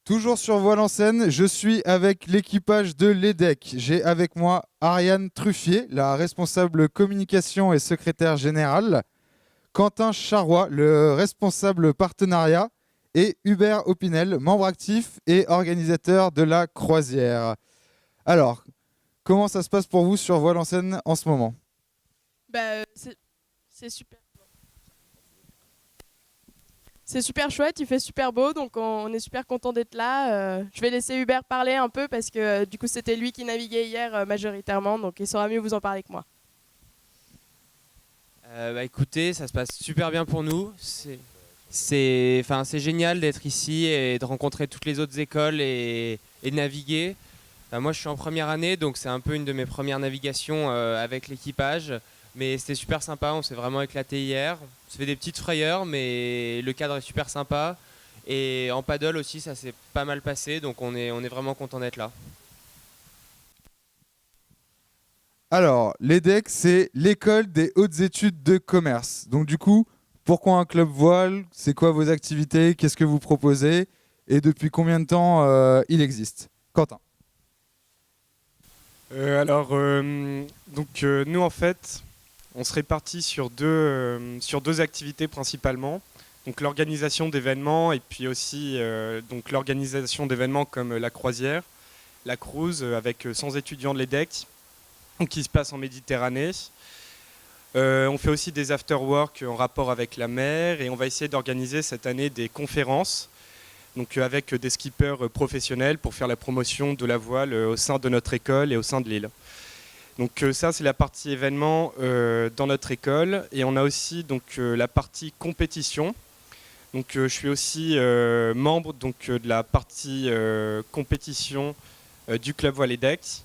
Toujours sur Voile en scène, je suis avec l'équipage de l'EDEC. J'ai avec moi Ariane Truffier, la responsable communication et secrétaire générale, Quentin Charrois, le responsable partenariat, et Hubert Opinel, membre actif et organisateur de la croisière. Alors, comment ça se passe pour vous sur Voile en scène en ce moment? C'est super. C'est super chouette, il fait super beau, donc on est super content d'être là. Je vais laisser Hubert parler un peu parce que du coup c'était lui qui naviguait hier majoritairement, donc il saura mieux vous en parler que moi. Écoutez, ça se passe super bien pour nous. C'est génial d'être ici et de rencontrer toutes les autres écoles et de naviguer. Moi, je suis en première année, donc c'est un peu une de mes premières navigations avec l'équipage. Mais c'était super sympa, on s'est vraiment éclaté hier. On s'est fait des petites frayeurs, mais le cadre est super sympa. Et en paddle aussi, ça s'est pas mal passé, donc on est vraiment content d'être là. Alors, l'EDEC, c'est l'école des hautes études de commerce. Donc du coup, pourquoi un club voile? C'est quoi vos activités? Qu'est-ce que vous proposez? Et depuis combien de temps il existe? Quentin. Nous en fait, on se répartit sur deux activités principalement. Donc l'organisation d'événements et puis aussi donc l'organisation d'événements comme la croisière, la cruise avec 100 étudiants de l'EDEC qui se passe en Méditerranée. On fait aussi des after-work en rapport avec la mer et on va essayer d'organiser cette année des conférences donc avec des skippers professionnels pour faire la promotion de la voile au sein de notre école et au sein de l'île. Donc ça c'est la partie événement dans notre école et on a aussi donc la partie compétition. Donc je suis aussi membre donc de la partie compétition du club Voile EDEC.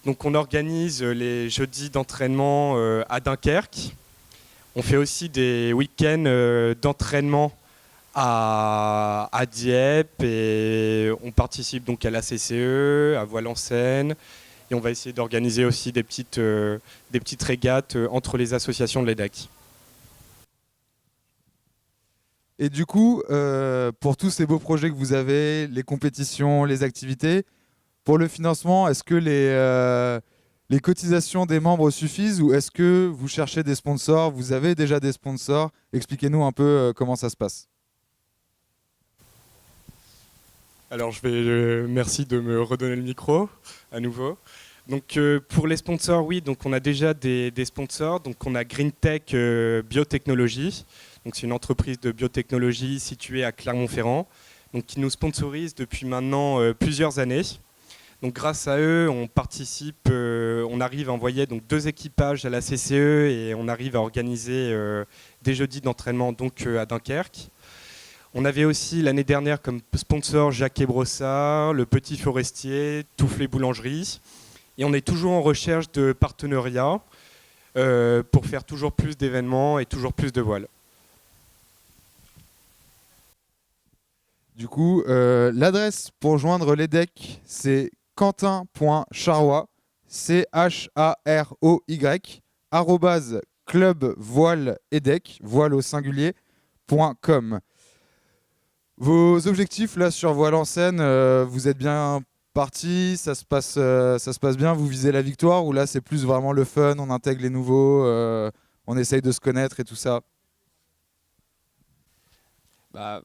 Donc on organise les jeudis d'entraînement à Dunkerque. On fait aussi des week-ends d'entraînement à Dieppe et on participe donc à la CCE, à Voile en Seine et on va essayer d'organiser aussi des petites régates entre les associations de l'EDEC. Et du coup, pour tous ces beaux projets que vous avez, les compétitions, les activités, pour le financement, est-ce que les cotisations des membres suffisent ou est-ce que vous cherchez des sponsors? Vous avez déjà des sponsors? Expliquez-nous un peu comment ça se passe. Alors merci de me redonner le micro à nouveau. Donc pour les sponsors, oui, donc on a déjà des sponsors. Donc on a GreenTech Biotechnologie. Donc c'est une entreprise de biotechnologie située à Clermont-Ferrand, donc qui nous sponsorise depuis maintenant plusieurs années. Donc grâce à eux, on participe, on arrive à envoyer donc 2 équipages à la CCE et on arrive à organiser des jeudis d'entraînement donc à Dunkerque. On avait aussi l'année dernière comme sponsor Jacques Brossard, le Petit Forestier, Toufflet Boulangerie. Et on est toujours en recherche de partenariats pour faire toujours plus d'événements et toujours plus de voiles. Du coup, l'adresse pour joindre l'EDEC, c'est quentin.charroy, CHAROY, arrobase clubvoileedec, voile au singulier, .com. Vos objectifs là sur Voile en scène, vous êtes bien parti, ça se passe bien, vous visez la victoire ou là c'est plus vraiment le fun, on intègre les nouveaux, on essaye de se connaître et tout ça? Bah,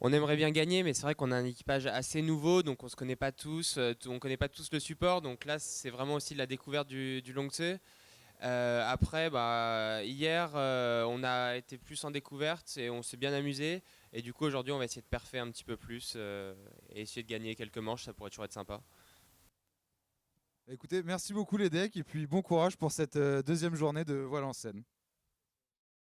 on aimerait bien gagner, mais c'est vrai qu'on a un équipage assez nouveau, donc on se connaît pas tous, on connaît pas tous le support. Donc là, c'est vraiment aussi de la découverte du Longtse. Après, hier, on a été plus en découverte et on s'est bien amusé. Et du coup, aujourd'hui, on va essayer de perfer un petit peu plus et essayer de gagner quelques manches. Ça pourrait toujours être sympa. Écoutez, merci beaucoup les decks et puis bon courage pour cette deuxième journée de Voile en scène.